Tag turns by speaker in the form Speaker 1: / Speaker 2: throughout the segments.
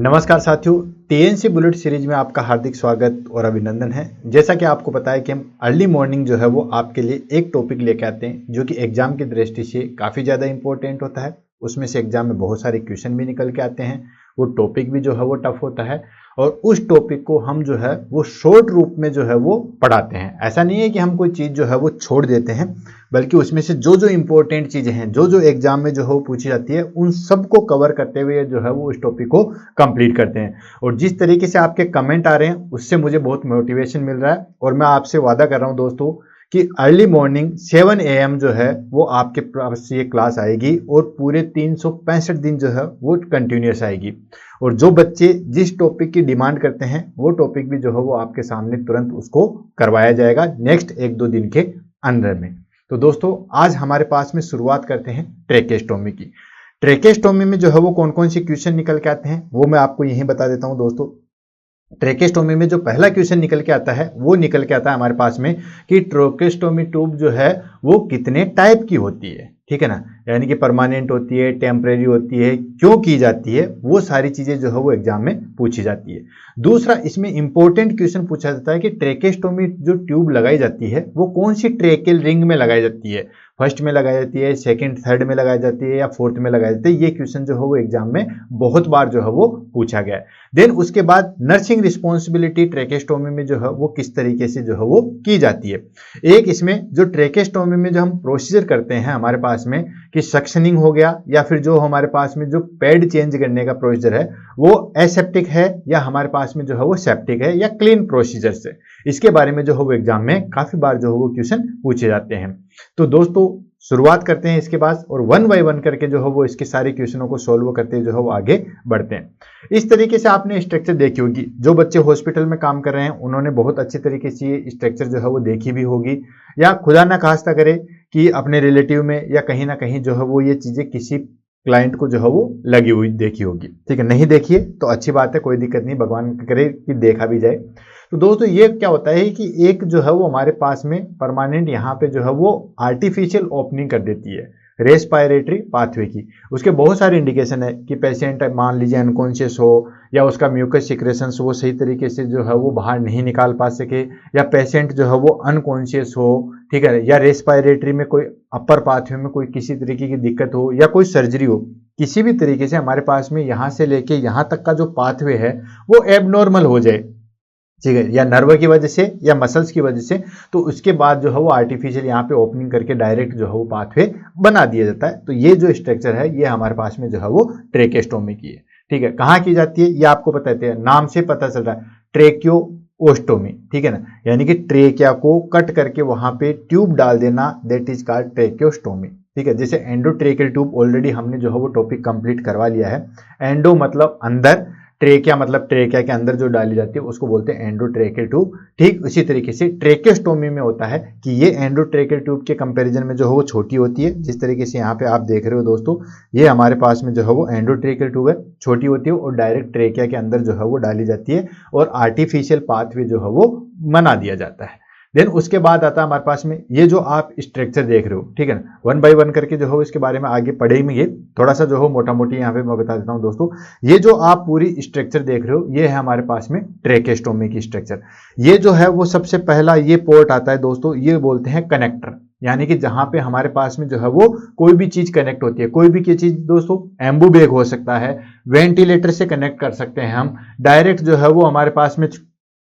Speaker 1: नमस्कार साथियों, TNC bullet series में आपका हार्दिक स्वागत और अभिनंदन है। जैसा कि आपको पता है कि हम अर्ली मॉर्निंग जो है वो आपके लिए एक टॉपिक लेके आते हैं जो कि एग्जाम की दृष्टि से काफ़ी ज़्यादा इंपॉर्टेंट होता है। उसमें से एग्जाम में बहुत सारे क्वेश्चन भी निकल के आते हैं, वो टॉपिक भी जो है वो टफ होता है और उस टॉपिक को हम जो है वो शॉर्ट रूप में जो है वो पढ़ाते हैं। ऐसा नहीं है कि हम कोई चीज़ जो है वो छोड़ देते हैं, बल्कि उसमें से जो जो इंपॉर्टेंट चीज़ें हैं, जो जो एग्जाम में जो है वो पूछी जाती है, उन सबको कवर करते हुए जो है वो उस टॉपिक को कंप्लीट करते हैं। और जिस तरीके से आपके कमेंट आ रहे हैं उससे मुझे बहुत मोटिवेशन मिल रहा है और मैं आपसे वादा कर रहा हूं दोस्तों कि अर्ली मॉर्निंग 7 AM जो है वो आपके पास ये क्लास आएगी और पूरे 365 दिन जो है वो कंटिन्यूस आएगी। और जो बच्चे जिस टॉपिक की डिमांड करते हैं वो टॉपिक भी जो है वो आपके सामने तुरंत उसको करवाया जाएगा नेक्स्ट 1-2 दिन के अंदर में। तो दोस्तों आज हमारे पास में शुरुआत करते हैं ट्रेकेस्टोमी की। ट्रेकेस्टोमी में जो है वो कौन कौन से क्वेश्चन निकल के आते हैं वो मैं आपको यहीं बता देता हूं दोस्तों। ट्रेकेस्टोमी में जो पहला क्वेश्चन निकल के आता है वो निकल के आता है हमारे पास में कि ट्रेकेस्टोमी ट्यूब जो है वो कितने टाइप की होती है, ठीक है ना। यानी कि परमानेंट होती है, टेम्परेरी होती है, क्यों की जाती है, वो सारी चीजें जो है वो एग्जाम में पूछी जाती है। दूसरा इसमें इंपॉर्टेंट क्वेश्चन पूछा जाता है कि ट्रेकेस्टोमी जो ट्यूब लगाई जाती है वो कौन सी ट्रेकेल रिंग में लगाई जाती है, फर्स्ट में लगाई जाती है, सेकंड थर्ड में लगाई जाती है या फोर्थ में लगाई जाती है। ये क्वेश्चन जो है वो एग्जाम में बहुत बार जो है वो पूछा गया है। देन उसके बाद नर्सिंग रिस्पॉन्सिबिलिटी ट्रेकेस्टोमी में जो है वो किस तरीके से जो है वो की जाती है। एक इसमें जो ट्रेकेस्टोमी में जो हम प्रोसीजर करते हैं हमारे पास में कि सक्शनिंग हो गया या फिर जो हमारे पास में जो पैड चेंज करने का प्रोसीजर है वो एसेप्टिक है या हमारे पास में जो है वो सेप्टिक है या क्लीन प्रोसीजर से, इसके बारे में जो है वो एग्जाम में काफी बार जो है वो क्वेश्चन पूछे जाते हैं। तो दोस्तों शुरुआत करते हैं इसके बाद और 1 बाय 1 करके जो है वो इसके सारे क्वेश्चनों को सोल्व करते हुए जो है वो आगे बढ़ते हैं। इस तरीके से आपने स्ट्रक्चर देखी होगी, जो बच्चे हॉस्पिटल में काम कर रहे हैं उन्होंने बहुत अच्छे तरीके से ये स्ट्रक्चर जो है वो देखी भी होगी, या खुदा ना खास्ता करे कि अपने रिलेटिव में या कहीं ना कहीं जो है वो ये चीजें किसी क्लाइंट को जो है वो लगी हुई देखी होगी। ठीक है, नहीं देखिए तो अच्छी बात है, कोई दिक्कत नहीं, भगवान करे कि देखा भी जाए। तो दोस्तों ये क्या होता है कि एक जो है वो हमारे पास में परमानेंट यहाँ पे जो है वो आर्टिफिशियल ओपनिंग कर देती है रेस्पिरेटरी पाथवे की। उसके बहुत सारे इंडिकेशन है कि पेशेंट मान लीजिए अनकॉन्शियस हो या उसका म्यूकस सिक्रेशंस वो सही तरीके से जो है वो बाहर नहीं निकाल पा सके, या पेशेंट जो है वो अनकॉन्शियस हो, ठीक है, या रेस्पिरेटरी में कोई अपर पाथवे में कोई किसी तरीके की दिक्कत हो या कोई सर्जरी हो, किसी भी तरीके से हमारे पास में यहाँ से लेके यहाँ तक का जो पाथवे है वो एबनॉर्मल हो जाए, ठीक है, या नर्व की वजह से या मसल्स की वजह से, तो उसके बाद जो है वो आर्टिफिशियल यहाँ पे ओपनिंग करके डायरेक्ट जो है वो पाथवे बना दिया जाता है। तो ये जो स्ट्रक्चर है ये हमारे पास में जो है वो ट्रेकेस्टोमी की है। ठीक है, कहाँ की जाती है ये आपको पता है, नाम से पता चल रहा है, ट्रेक्योओस्टोमी, ठीक है ना, यानी कि ट्रेकिया को कट करके वहां पे ट्यूब डाल देना, दैट इज कॉल्ड ट्रेक्योस्टोमी। ठीक है, जैसे एंडोट्रेकियल ट्यूब ऑलरेडी हमने जो है वो टॉपिक कंप्लीट करवा लिया है। एंडो मतलब अंदर, ट्रेकिया मतलब ट्रेकिया के अंदर जो डाली जाती है उसको बोलते हैं एंडोट्रेकियल ट्यूब। ठीक उसी तरीके से ट्रेकेस्टोमी में होता है कि ये एंडोट्रेकियल ट्यूब के कंपैरिजन में जो है वो छोटी होती है। जिस तरीके से यहाँ पे आप देख रहे हो दोस्तों, ये हमारे पास में जो है वो एंडोट्रेकियल ट्यूब है, छोटी होती है और डायरेक्ट ट्रेकिया के अंदर जो है वो डाली जाती है और आर्टिफिशियल पाथवे जो है वो बना दिया जाता है। देन उसके बाद आता है हमारे पास में ये जो आप स्ट्रक्चर देख रहे हो, ठीक है ना, 1 बाय 1 करके जो है इसके बारे में आगे पढ़ेंगे, थोड़ा सा जो हो मोटा मोटी यहाँ पे मैं बता देता हूँ दोस्तों। ये जो आप पूरी स्ट्रक्चर देख रहे हो ये है हमारे पास में ट्रेकेस्टोमी की स्ट्रक्चर। ये जो है वो सबसे पहला ये पोर्ट आता है दोस्तों, ये बोलते हैं कनेक्टर, यानी कि जहां पे हमारे पास में जो है वो कोई भी चीज कनेक्ट होती है, कोई भी चीज दोस्तों, एम्बू बैग हो सकता है, वेंटिलेटर से कनेक्ट कर सकते हैं हम, डायरेक्ट जो है वो हमारे पास में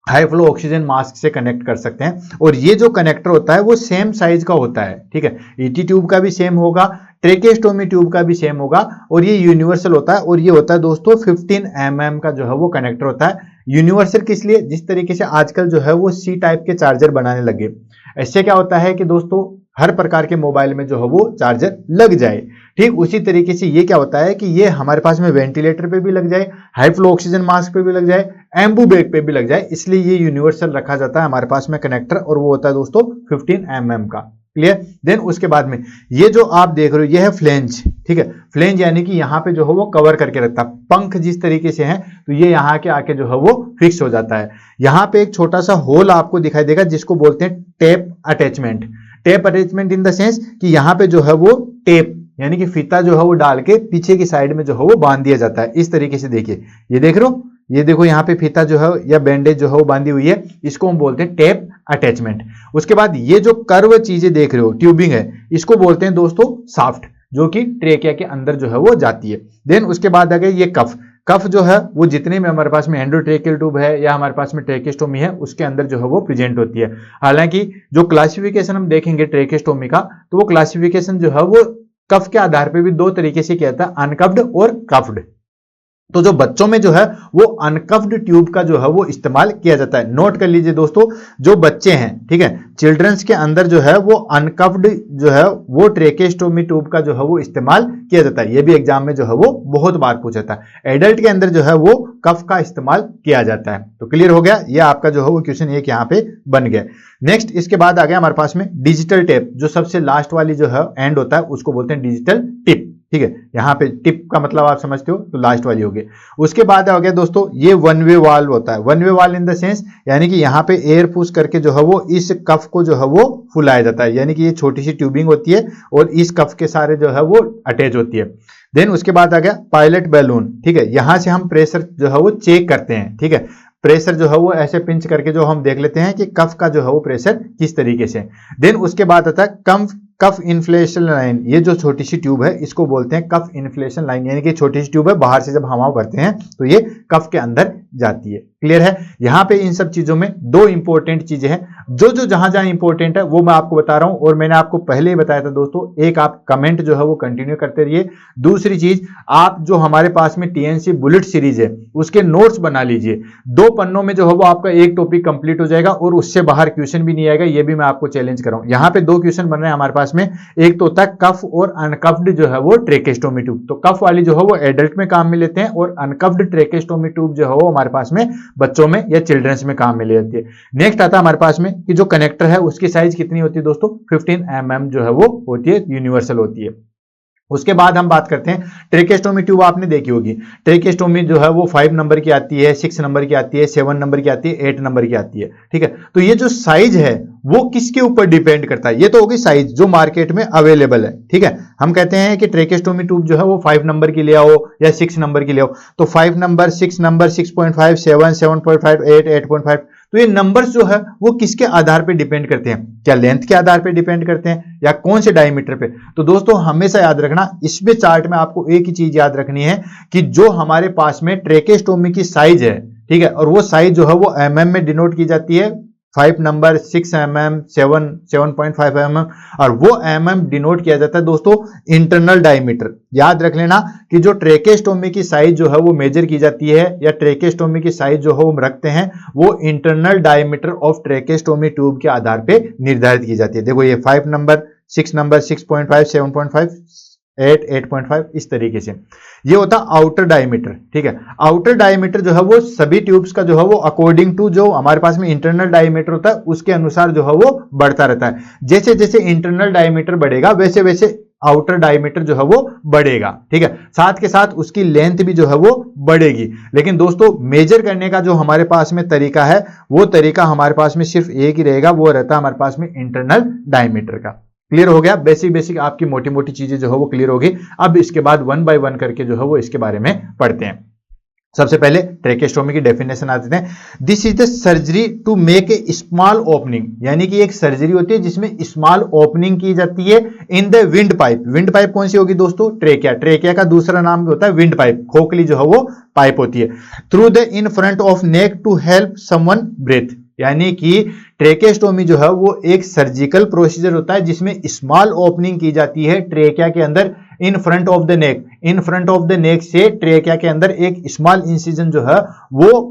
Speaker 1: हाई फ्लो ऑक्सीजन मास्क से कनेक्ट कर सकते हैं। और ये जो कनेक्टर होता है वो सेम साइज का होता है, ठीक है, ईटी ट्यूब का भी सेम होगा, ट्रेकेस्टोमी ट्यूब का भी सेम होगा और ये यूनिवर्सल होता है। और ये होता है दोस्तों 15 mm का जो है वो कनेक्टर होता है। यूनिवर्सल किस लिए, जिस तरीके से आजकल जो है वो सी टाइप के चार्जर बनाने लगे, इससे क्या होता है कि दोस्तों हर प्रकार के मोबाइल में जो है वो चार्जर लग जाए। ठीक उसी तरीके से ये क्या होता है कि ये हमारे पास में वेंटिलेटर पे भी लग जाए, हाई फ्लो ऑक्सीजन मास्क पे भी लग जाए, एम्बू बैग पे भी लग जाए, इसलिए ये यूनिवर्सल रखा जाता है हमारे पास में कनेक्टर, और वो होता है दोस्तों 15 mm का। क्लियर। देन उसके बाद में ये जो आप देख रहे हो ये है फ्लेंज, ठीक है, फ्लेंज यानी कि यहाँ पे जो है वो कवर करके रखता है, पंख जिस तरीके से है तो ये यहाँ के आके जो है वो फिक्स हो जाता है। यहाँ पे एक छोटा सा होल आपको दिखाई देगा जिसको बोलते हैं tape attachment. Tape attachment in the sense कि यहाँ पे जो है वो टेप यानी कि फीता जो है वो डाल के पीछे की साइड में जो है वो बांध दिया जाता है। इस तरीके से देखिए, ये देख रहे हो, ये देखो यहाँ पे फीता जो है या बैंडेज जो है वो बांधी हुई है, इसको हम बोलते हैं टेप अटैचमेंट। उसके बाद ये जो कर्व चीजें देख रहे हो, ट्यूबिंग है, इसको बोलते हैं दोस्तों शाफ्ट, जो कि ट्रेकिया के अंदर जो है वो जाती है। देन उसके बाद आ गया ये कफ। कफ जो है वो जितने में हमारे पास में एंडोट्रेकियल ट्यूब है या हमारे पास में ट्रेकेस्टोमी है, उसके अंदर जो है वो प्रेजेंट होती है। हालांकि जो क्लासिफिकेशन हम देखेंगे ट्रेकेस्टोमी का, तो वो क्लासिफिकेशन जो है वो कफ के आधार पे भी दो तरीके से किया था, अनकफ्ड और कफ्ड। तो जो बच्चों में जो है वो अनकफ्ड ट्यूब का जो है वो इस्तेमाल किया जाता है। नोट कर लीजिए दोस्तों, जो बच्चे हैं, ठीक है, चिल्ड्रंस के अंदर जो है वो अनकफ्ड जो है वो ट्रेकेस्टोमी ट्यूब का जो है वो इस्तेमाल किया जाता है। ये भी एग्जाम में जो है वो बहुत बार पूछा था। एडल्ट के अंदर जो है वो कफ का इस्तेमाल किया जाता है। तो क्लियर हो गया, ये आपका जो है वो क्वेश्चन एक यहाँ पे बन गया। नेक्स्ट इसके बाद आ गया हमारे पास में डिजिटल टेप, जो सबसे लास्ट वाली जो है एंड होता है उसको बोलते हैं डिजिटल टिप। ठीक है, यहाँ पे टिप का मतलब आप समझते हो, तो लास्ट वाली होगी। उसके बाद हो गया दोस्तों ये वन वे वाल्व होता है। One way valve in the sense, यानी कि यहाँ पे एयर पुश करके जो है वो इस कफ को जो है वो फुलाया जाता है, यानी कि ये छोटी सी ट्यूबिंग होती है और इस कफ के सारे जो है वो अटैच होती है। देन उसके बाद आ गया पायलट बैलून। ठीक है, यहां से हम प्रेशर जो है वो चेक करते हैं। ठीक है, प्रेशर जो है वो ऐसे पिंच करके जो हम देख लेते हैं कि कफ का जो है वो प्रेशर किस तरीके से। देन उसके बाद आता है कफ इन्फ्लेशन लाइन। ये जो छोटी सी ट्यूब है इसको बोलते हैं कफ इन्फ्लेशन लाइन, यानी कि छोटी सी ट्यूब है, बाहर से जब हवा भरते हैं तो ये कफ के अंदर जाती है। क्लियर है, यहाँ पे इन सब चीजों में दो इंपॉर्टेंट चीजें हैं, जो जहां इंपॉर्टेंट है वो मैं आपको बता रहा हूं, और मैंने आपको पहले ही बताया था दोस्तों। एक आप कमेंट जो है वो कंटिन्यू करते रहिए। दूसरी चीज, आप जो हमारे पास में टीएनसी बुलेट सीरीज है उसके नोट्स बना लीजिए। 2 पन्नों में जो है वो आपका एक टॉपिक कंप्लीट हो जाएगा और उससे बाहर क्वेश्चन भी नहीं आएगा। ये भी मैं आपको चैलेंज कर रहा हूं। यहाँ पे 2 क्वेश्चन बन रहे हैं हमारे पास में। एक तो होता है कफ और अनकफ्ड जो है वो ट्रेकेस्टोमी ट्यूब। तो कफ वाली जो है वो एडल्ट में काम में लेते हैं और अनकफ्ड ट्रेकेस्टोमी ट्यूब जो है वो हमारे पास में बच्चों में या चिल्ड्रंस में काम में ले जाती है। नेक्स्ट आता है हमारे पास में कि जो कनेक्टर है उसकी साइज कितनी होती है दोस्तों, 15 mm जो है वो होती है, यूनिवर्सल होती है। उसके बाद हम बात करते हैं ट्रेकेस्टोमी ट्यूब, आपने देखी होगी। ट्रेकेस्टोमी जो है वो 5 नंबर की आती है, 6 नंबर की आती है, 7 नंबर की आती है, 8 नंबर की आती है। ठीक है, तो ये जो साइज है वो किसके ऊपर डिपेंड करता है? ये तो होगी साइज जो मार्केट में अवेलेबल है। ठीक है, हम कहते हैं कि ट्रेकेस्टोमी ट्यूब जो है वो 5 नंबर की ले आओ या 6 नंबर की ले आओ, तो 5 नंबर, 6 नंबर, 6.5, 7, 7.5, 8, 8.5, तो ये नंबर्स जो है वो किसके आधार पे डिपेंड करते हैं? क्या लेंथ के आधार पे डिपेंड करते हैं या कौन से डायमीटर पे? तो दोस्तों हमेशा याद रखना, इसमें चार्ट में आपको एक ही चीज याद रखनी है कि जो हमारे पास में ट्रेकेस्टोमी की साइज है, ठीक है, और वो साइज जो है वो mm में डिनोट की जाती है। 5 नंबर, 6 mm, 7.5 mm, और वो mm डिनोट किया जाता है दोस्तों इंटरनल डायमीटर। याद रख लेना कि जो ट्रेकेस्टोमी की साइज जो है वो मेजर की जाती है या ट्रेकेस्टोमी की साइज जो है वो रखते हैं, वो internal diameter of tracheostomy tube के आधार पे निर्धारित की जाती है। देखो ये 5 नंबर, 6 नंबर, 6.5, 7.5, 8, 8.5, इस तरीके से ये होता है आउटर डायमीटर। ठीक है, आउटर डायमीटर जो है वो सभी ट्यूब्स का जो है वो अकॉर्डिंग टू जो हमारे पास में इंटरनल डायमीटर होता है उसके अनुसार जो है वो बढ़ता रहता है। जैसे जैसे इंटरनल डायमीटर बढ़ेगा वैसे वैसे आउटर डायमीटर जो है वो बढ़ेगा। ठीक है, साथ के साथ उसकी लेंथ भी जो है वो बढ़ेगी। लेकिन दोस्तों मेजर करने का जो हमारे पास में तरीका है वो तरीका हमारे पास में सिर्फ एक ही रहेगा, वो रहता है हमारे पास में इंटरनल डायमीटर का। क्लियर हो गया, बेसिक आपकी मोटी मोटी चीजें जो है वो क्लियर होगी। अब इसके बाद 1 by 1 करके जो है वो इसके बारे में पढ़ते हैं। सबसे पहले ट्रेकेस्टोमी की डेफिनेशन आते हैं। This is the surgery to make a small opening, यानी कि एक सर्जरी होती है जिसमें स्मॉल ओपनिंग की जाती है in the wind pipe. Wind pipe कौन सी होगी दोस्तों? ट्रेकिया। ट्रेकिया का दूसरा नाम होता है विंड पाइप, खोखली जो है वो पाइप होती है। Through the in front of neck to help someone breathe, यानी कि ट्रेकेस्टोमी जो है वो एक सर्जिकल प्रोसीजर होता है जिसमें स्मॉल ओपनिंग की जाती है ट्रेकिया के अंदर इन front of the neck. In front of the neck से ट्रेकिया के अंदर एक स्मॉल इंसिजन जो है वो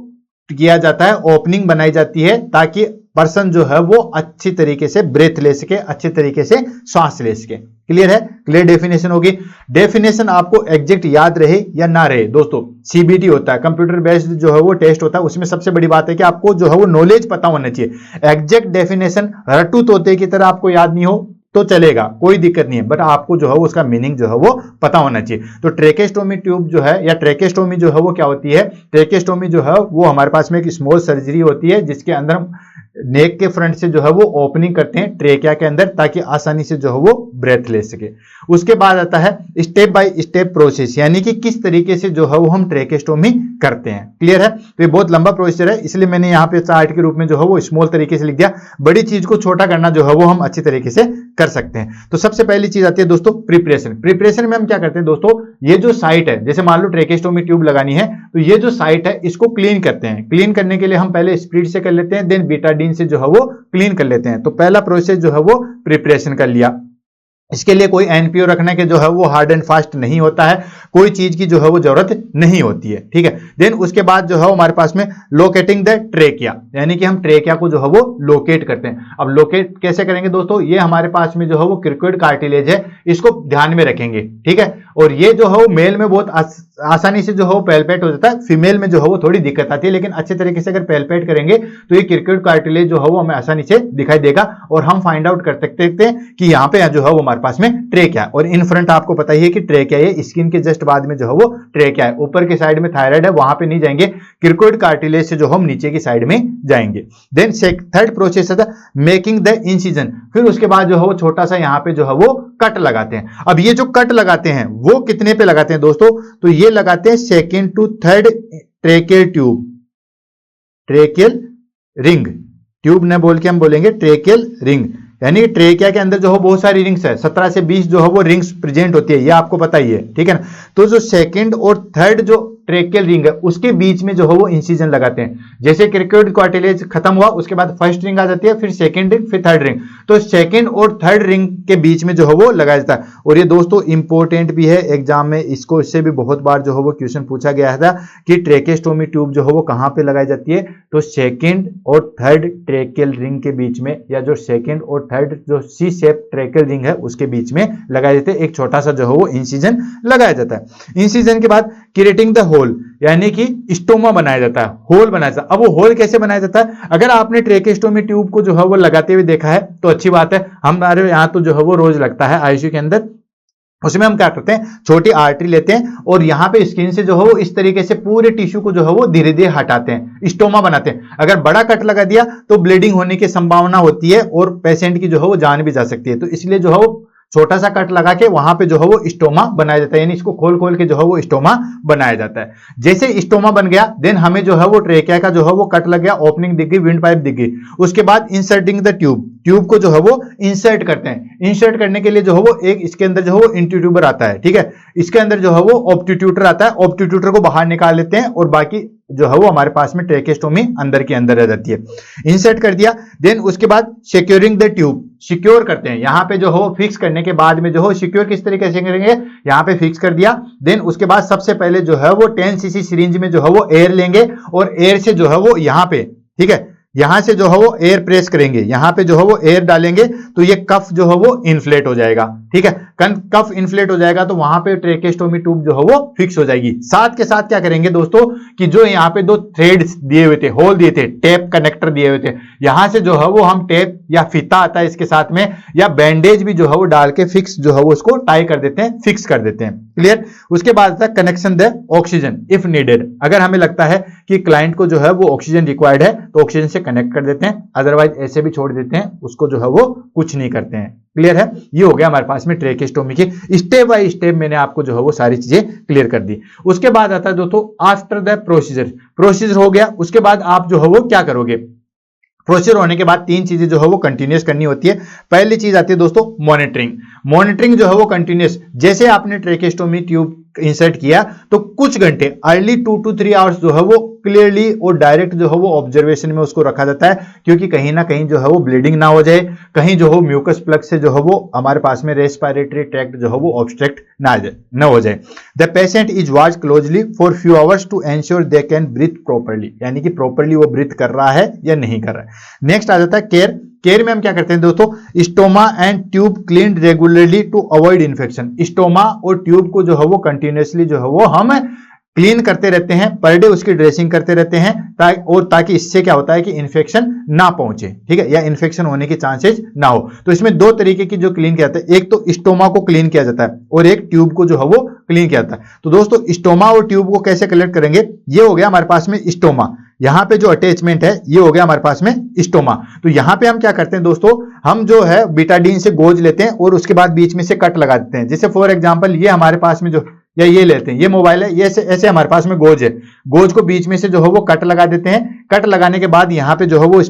Speaker 1: किया जाता है, ओपनिंग बनाई जाती है ताकि पर्सन जो है वो अच्छी तरीके से ब्रेथ ले सके, अच्छे तरीके से सांस ले सके। क्लियर है, क्लियर डेफिनेशन होगी। डेफिनेशन आपको एग्जैक्ट याद रहे या ना रहे दोस्तों, सीबीटी होता है, कंप्यूटर बेस्ड जो है वो टेस्ट होता है, उसमें सबसे बड़ी बात है कि आपको जो है वो नॉलेज पता होना चाहिए। एग्जैक्ट डेफिनेशन रट्टू तोते की तरह आपको याद नहीं हो तो चलेगा, कोई दिक्कत नहीं है, बट आपको जो है उसका मीनिंग जो है वो पता होना चाहिए। तो ट्रेकेस्टोमी ट्यूब जो है या ट्रेकेस्टोमी जो है वो क्या होती है? ट्रेकेस्टोमी जो है वो हमारे पास में एक स्मॉल सर्जरी होती है जिसके अंदर हम नेक के फ्रंट से जो है वो ओपनिंग करते हैं ट्रेकिया के अंदर, ताकि आसानी से जो है वो ब्रेथ ले सके। उसके बाद आता है स्टेप बाय स्टेप प्रोसेस, यानी कि किस तरीके से जो है वो हम ट्रेकेस्टोमी करते हैं। क्लियर है? तो ये बहुत लंबा प्रोसीजर है, इसलिए मैंने यहाँ पे चार्ट के रूप में जो है वो स्मॉल तरीके से लिख दिया। बड़ी चीज को छोटा करना जो है वो हम अच्छी तरीके से कर सकते हैं। तो सबसे पहली चीज आती है दोस्तों प्रिपरेशन। प्रिपरेशन में हम क्या करते हैं दोस्तों, ये जो साइट है, जैसे मान लो ट्रेकेस्टोमी ट्यूब लगानी है, तो ये जो साइट है इसको क्लीन करते हैं। क्लीन करने के लिए हम पहले स्प्रीड से कर लेते हैं, देन बीटाडीन से जो है वो क्लीन कर लेते हैं। तो पहला प्रोसेस जो है वो प्रिपरेशन कर लिया। इसके लिए कोई एनपीओ रखने के जो है वो हार्ड एंड फास्ट नहीं होता है, कोई चीज की जो है वो जरूरत नहीं होती है। ठीक है, देन उसके बाद जो है हमारे पास में लोकेटिंग द ट्रेकिया, यानी कि हम ट्रेकिया को जो है वो लोकेट करते हैं। अब लोकेट कैसे करेंगे दोस्तों, ये हमारे पास में जो है वो क्रिकोइड कार्टिलेज है, इसको ध्यान में रखेंगे। ठीक है, और ये जो है वो मेल में बहुत आसानी से जो है वो पैल्पेट हो जाता है, फीमेल में जो है वो थोड़ी दिक्कत आती है, लेकिन अच्छे तरीके से अगर पैल्पेट करेंगे तो ये क्रिकोइड कार्टिलेज जो है वो हमें आसानी से दिखाई देगा और हम फाइंड आउट कर सकते हैं कि यहाँ पे जो है वो हमारे पास में ट्रेकिया है। और इन फ्रंट आपको पता ही है कि ट्रेकिया है, स्किन के जस्ट बाद में जो है वो ट्रेकिया है। ऊपर के साइड में थायराइड है, वहां पे नहीं जाएंगे, क्रिकोइड कार्टिलेज से जो हम नीचे की साइड में जाएंगे। देन थर्ड प्रोसेस है मेकिंग द इंसिजन। फिर उसके बाद जो है वो छोटा सा यहाँ पे जो है वो कट लगाते हैं। अब ये जो कट लगाते हैं वो कितने पे लगाते हैं दोस्तों, तो ये लगाते हैं 2nd to 3rd tracheal tube, tracheal ring. Tube न बोल के हम बोलेंगे ट्रेकियल रिंग, यानी ट्रेकिया के अंदर जो है बहुत सारी रिंग्स है, 17 से 20 जो है वो रिंग्स प्रेजेंट होती है, ये आपको पता ही है। ठीक है ना, तो जो 2nd और 3rd जो ट्रेकियल रिंग है उसके बीच में जो है वो इंसिजन लगाते हैं। जैसे क्रिकोइड कार्टिलेज खत्म हुआ, उसके बाद फर्स्ट रिंग आ जाती है, फिर 2nd रिंग, फिर 3rd रिंग। तो 2nd और 3rd रिंग के बीच में जो है वो लगाया जाता है। और ये दोस्तों इंपॉर्टेंट भी है एग्जाम में, इसको इससे भी बहुत बार जो है वो क्वेश्चन पूछा गया था कि ट्रेकेस्टोमी ट्यूब जो है वो कहां पे लगाई जाती है, तो 2nd और 3rd ट्रेकियल रिंग के बीच में, या जो 2nd और 3rd जो सी शेप ट्रेकियल रिंग है उसके बीच में लगाए जाते हैं। एक छोटा सा जो है वो इंसिजन लगाया जाता है। इंसिजन के बाद क्रिएटिंग द होल, यानी कि स्टोमा बनाया जाता है, होल बनाया जाता है। अब वो होल कैसे बनाया जाता है, अगर आपने ट्रेकेस्टोमी ट्यूब को जो है वो लगाते हुए देखा है तो अच्छी बात है, हमारे यहाँ तो जो है वो रोज लगता है आईसीयू के अंदर। उसमें हम क्या करते हैं, छोटी आर्टरी लेते हैं और यहाँ पे स्किन से जो है वो इस तरीके से पूरे टिश्यू को जो है वो धीरे धीरे हटाते हैं, स्टोमा बनाते हैं। अगर बड़ा कट लगा दिया तो ब्लीडिंग होने की संभावना होती है और पेशेंट की जो है वो जान भी जा सकती है। तो इसलिए जो है वो छोटा सा कट लगा के वहां पे जो है वो स्टोमा बनाया जाता है, यानी इसको खोल खोल के जो है वो स्टोमा बनाया जाता है। जैसे स्टोमा बन गया, देन हमें जो है वो ट्रेकिया का जो है वो कट लग गया, ओपनिंग दिख गई, विंड पाइप दिख गई। उसके बाद इंसर्टिंग द ट्यूब, ट्यूब को जो है वो इंसर्ट करते हैं। इंसर्ट करने के लिए जो है वो एक इसके अंदर जो है वो इंट्यूट्यूबर आता है। ठीक है, इसके अंदर जो है वो ऑप्टिट्यूटर आता है, ऑप्टिट्यूटर को बाहर निकाल लेते हैं और बाकी जो है वो हमारे पास में ट्रेकेस्टोमी अंदर के अंदर रह जाती है। इंसर्ट कर दिया, देन उसके बाद सिक्योरिंग द ट्यूब, सिक्योर करते हैं। यहाँ पे जो हो फिक्स करने के बाद में जो हो सिक्योर किस तरीके से करेंगे, यहाँ पे फिक्स कर दिया। देन उसके बाद सबसे पहले जो है वो 10 सीसी सिरिंज में जो है वो एयर लेंगे और एयर से जो है वो यहाँ पे, ठीक है, यहां से जो है वो एयर प्रेस करेंगे, यहां पे जो है वो एयर डालेंगे तो ये कफ जो है वो इन्फ्लेट हो जाएगा। ठीक है, कफ इन्फ्लेट हो जाएगा तो वहां पे ट्रेकेस्टोमी ट्यूब जो है वो फिक्स हो जाएगी। साथ के साथ क्या करेंगे दोस्तों कि जो यहाँ पे 2 थ्रेड्स दिए हुए थे, होल दिए थे, टेप कनेक्टर दिए हुए थे, यहां से जो है वो हम टेप या फीता आता है इसके साथ में, या बैंडेज भी जो है वो डाल के फिक्स जो है वो उसको टाई कर देते हैं, फिक्स कर देते हैं। क्लियर। उसके बाद आता है connection the oxygen if needed. अगर हमें लगता है कि क्लाइंट को जो है वो ऑक्सीजन रिक्वायर्ड है तो ऑक्सीजन से कनेक्ट कर देते हैं, अदरवाइज ऐसे भी छोड़ देते हैं, उसको जो है वो कुछ नहीं करते हैं। क्लियर है, ये हो गया हमारे पास में ट्रेकेस्टोमी की स्टेप बाय स्टेप मैंने आपको जो है वो सारी चीजें क्लियर कर दी। उसके बाद आता है दोस्तों आफ्टर द प्रोसीजर हो गया। उसके बाद आप जो है वो क्या करोगे, प्रोसीजर होने के बाद 3 चीजें जो है वो कंटिन्यूस करनी होती है। पहली चीज आती है दोस्तों मॉनिटरिंग जो है वो कंटिन्यूस। जैसे आपने ट्रेकेस्टोमी ट्यूब इंसर्ट किया तो कुछ घंटे अर्ली 2 to 3 आवर्स जो है वो क्लियरली और डायरेक्ट जो है वो ऑब्जर्वेशन में उसको रखा जाता है, क्योंकि कहीं ना कहीं जो है वो ब्लीडिंग ना हो जाए, कहीं जो हो म्यूकस प्लग से जो है वो हमारे पास में रेस्पिरेटरी ट्रैक्ट जो है वो ऑब्स्ट्रक्ट ना हो जाए। The patient is watch closely for few hours to ensure they can breathe properly, यानी कि प्रॉपरली वो ब्रीथ कर रहा है या नहीं कर रहा है। नेक्स्ट आ जाता है केयर में हम क्या करते हैं दोस्तों, stoma and tube clean regularly to avoid infection. Stoma और ट्यूब को जो है वो कंटिन्यूसली जो है वो हम क्लीन करते रहते हैं, पर डे उसकी ड्रेसिंग करते रहते हैं, ताकि इससे क्या होता है कि इन्फेक्शन ना पहुंचे, ठीक है, या इन्फेक्शन होने के चांसेस ना हो। तो इसमें 2 तरीके की जो क्लीन किया जाता है, एक तो स्टोमा को क्लीन किया जाता है और एक ट्यूब को जो है वो क्लीन किया जाता है। तो दोस्तों स्टोमा और ट्यूब को कैसे कलेक्ट करेंगे, ये हो गया हमारे पास में स्टोमा, यहाँ पे जो अटैचमेंट है ये हो गया हमारे पास में स्टोमा। तो यहाँ पे हम क्या करते हैं दोस्तों, हम जो है बीटाडीन से गोज लेते हैं और उसके बाद बीच में से कट लगा देते हैं। जैसे फॉर एग्जांपल ये हमारे पास में जो, या ये लेते हैं, ये मोबाइल है, ये ऐसे हमारे पास में गोज है, गोज को बीच में से जो है वो कट लगा देते हैं। कट लगाने के बाद यहाँ पे जो है वो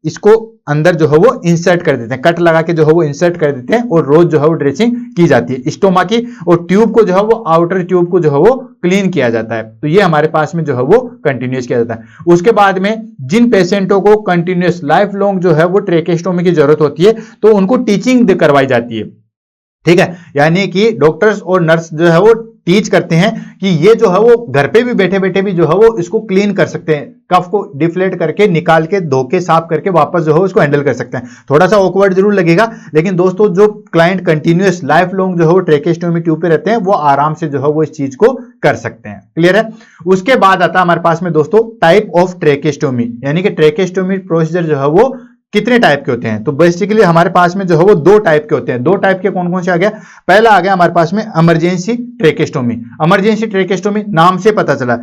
Speaker 1: इसको अंदर जो है वो इंसर्ट कर देते हैं, कट लगा के जो है वो इंसर्ट कर देते हैं और रोज जो है वो ड्रेसिंग की जाती है स्टोमा की। और ट्यूब को जो है वो, आउटर ट्यूब को जो है वो क्लीन किया जाता है। तो ये हमारे पास में जो है वो कंटिन्यूस किया जाता है। उसके बाद में जिन पेशेंटों को कंटिन्यूस लाइफ लॉन्ग जो है वो ट्रेकेस्टोमी की जरूरत होती है तो उनको टीचिंग करवाई जाती है, ठीक है। यानी कि डॉक्टर्स और नर्स जो है वो टीच करते हैं कि ये जो है वो घर पे भी बैठे बैठे भी जो है वो इसको क्लीन कर सकते हैं, कफ को डिफ्लेट करके निकाल के धो के साफ करके वापस जो है उसको हैंडल कर सकते हैं। थोड़ा सा ऑकवर्ड जरूर लगेगा, लेकिन दोस्तों जो क्लाइंट कंटिन्यूअस लाइफ लॉन्ग जो है वो ट्रेकेस्टोमी ट्यूब पे रहते हैं वो आराम से जो है वो इस चीज को कर सकते हैं। क्लियर है। उसके बाद आता है हमारे पास में दोस्तों टाइप ऑफ ट्रेकेस्टोमी, यानी कि ट्रेकेस्टोमी प्रोसीजर जो है वो कितने टाइप के होते हैं। तो बेसिकली हमारे पास में जो है वो 2 टाइप के होते हैं। 2 टाइप के कौन कौन से आ गया, पहला आ गया हमारे पास में इमरजेंसी ट्रेकेस्टोमी। इमरजेंसी ट्रेकेस्टोमी नाम से पता चला,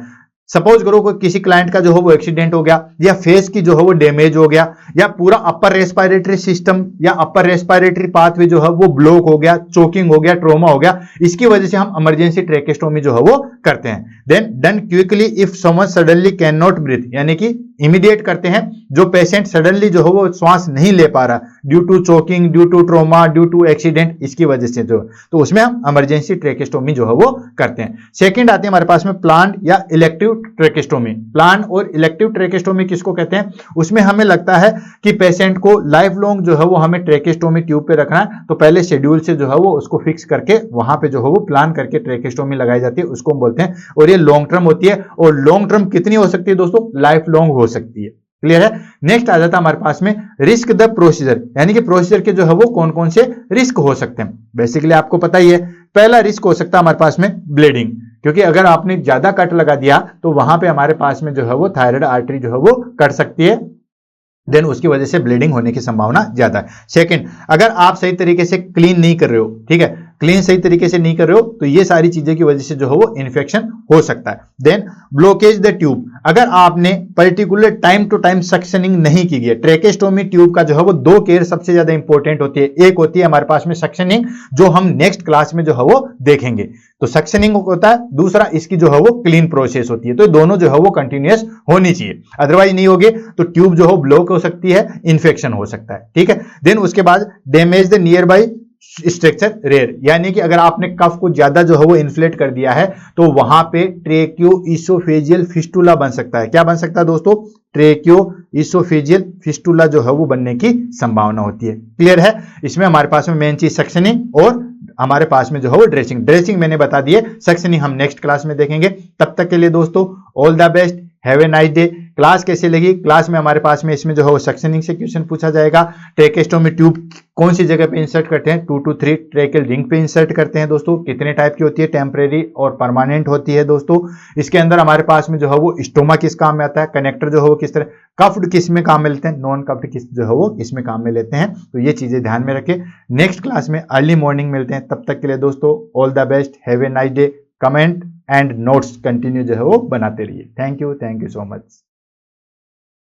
Speaker 1: सपोज करो कोई किसी क्लाइंट का जो है वो एक्सीडेंट हो गया, या फेस की जो है वो डैमेज हो गया, या पूरा अपर रेस्पिरेटरी सिस्टम या अपर रेस्पिरेटरी पाथवे जो है वो ब्लॉक हो गया, चोकिंग हो गया, ट्रोमा हो गया, इसकी वजह से हम इमरजेंसी ट्रेकेस्टोमी जो है वो करते हैं। Then done quickly if someone suddenly can not breathe, यानी कि इमीडिएट करते हैं जो पेशेंट सडनली जो है वो श्वास नहीं ले पा रहा due to choking, due to trauma, due to accident, इसकी वजह से जो, तो उसमें हम इमरजेंसी ट्रेकेस्टोमी जो है वो करते हैं। सेकंड आते हैं हमारे पास में प्लान्ड या इलेक्टिव ट्रेकेस्टोमी। प्लान्ड और इलेक्टिव ट्रेकेस्टोमी किसको कहते हैं, उसमें हमें लगता है कि पेशेंट को लाइफ लॉन्ग जो है वो हमें ट्रेकेस्टोमी ट्यूब पे रखना है, तो पहले शेड्यूल से जो है वो उसको फिक्स करके वहां पे जो है वो प्लान करके ट्रेकेस्टोमी लगाई जाती है, उसको हम बोलते हैं। और ये लॉन्ग टर्म होती है, और लॉन्ग टर्म कितनी हो सकती है दोस्तों, लाइफ लॉन्ग हो सकती है। क्लियर है। नेक्स्ट आ जाता है हमारे पास में रिस्क द प्रोसीजर, यानी कि प्रोसीजर के जो है वो कौन कौन से रिस्क हो सकते हैं। बेसिकली आपको पता ही है, पहला रिस्क हो सकता है हमारे पास में ब्लीडिंग, क्योंकि अगर आपने ज्यादा कट लगा दिया तो वहां पे हमारे पास में जो है वो थायराइड आर्टरी जो है वो कट सकती है, देन उसकी वजह से ब्लीडिंग होने की संभावना ज्यादा है। सेकंड, अगर आप सही तरीके से क्लीन नहीं कर रहे हो, ठीक है, क्लीन सही तरीके से नहीं कर रहे हो, तो ये सारी चीजें की वजह से जो है वो इन्फेक्शन हो सकता है। देन ब्लॉकेज द ट्यूब, अगर आपने particular time to time suctioning नहीं की है। ट्रेकेस्टोमी ट्यूब का जो है वो 2 केयर सबसे ज्यादा इंपॉर्टेंट होती है। एक होती है हमारे पास में सक्शनिंग, जो हम नेक्स्ट क्लास में जो है वो देखेंगे, तो सक्शनिंग होता है, दूसरा इसकी जो है वो क्लीन प्रोसेस होती है। तो दोनों जो है वो कंटिन्यूअस होनी चाहिए, अदरवाइज नहीं होगी तो ट्यूब जो है ब्लॉक हो सकती है, इन्फेक्शन हो सकता है, ठीक है। देन उसके बाद damage the nearby structure rare, यानी कि अगर आपने कफ को ज्यादा जो है वो इन्फ्लेट कर दिया है तो वहां पे ट्रेक्यो इसोफेजियल फिस्टुला बन सकता है। क्या बन सकता है दोस्तों, ट्रेक्यो इसोफेजियल फिस्टुला जो है वो बनने की संभावना होती है। क्लियर है। इसमें हमारे पास में मेन चीज सक्शनिंग और हमारे पास में जो है वो ड्रेसिंग। ड्रेसिंग मैंने बता दिए, सक्शनिंग हम नेक्स्ट क्लास में देखेंगे। तब तक के लिए दोस्तों all the best, have a nice day. Class कैसे लगी, क्लास में हमारे पास में इसमें जो है वो सक्शनिंग से क्वेश्चन पूछा जाएगा। ट्रेकेस्टोमी ट्यूब कौन सी जगह पे इंसर्ट करते हैं, 2 to 3 ट्रेकेल रिंग पे इंसर्ट करते हैं दोस्तों। कितने टाइप की होती है, टेम्परेरी और परमानेंट होती है दोस्तों। इसके अंदर हमारे पास में जो है वो स्टोमा किस काम में आता है, कनेक्टर जो है वो किस तरह, कफ्ड किस में काम में लेते हैं, नॉन कफ्ड किस जो है वो किस में काम में लेते हैं। तो ये चीजें ध्यान में रखें। नेक्स्ट क्लास में अर्ली मॉर्निंग मिलते हैं। तब तक के लिए दोस्तों all the best, have a nice day. Comment and notes continue जो है वो बनाते रहिए। Thank you so much.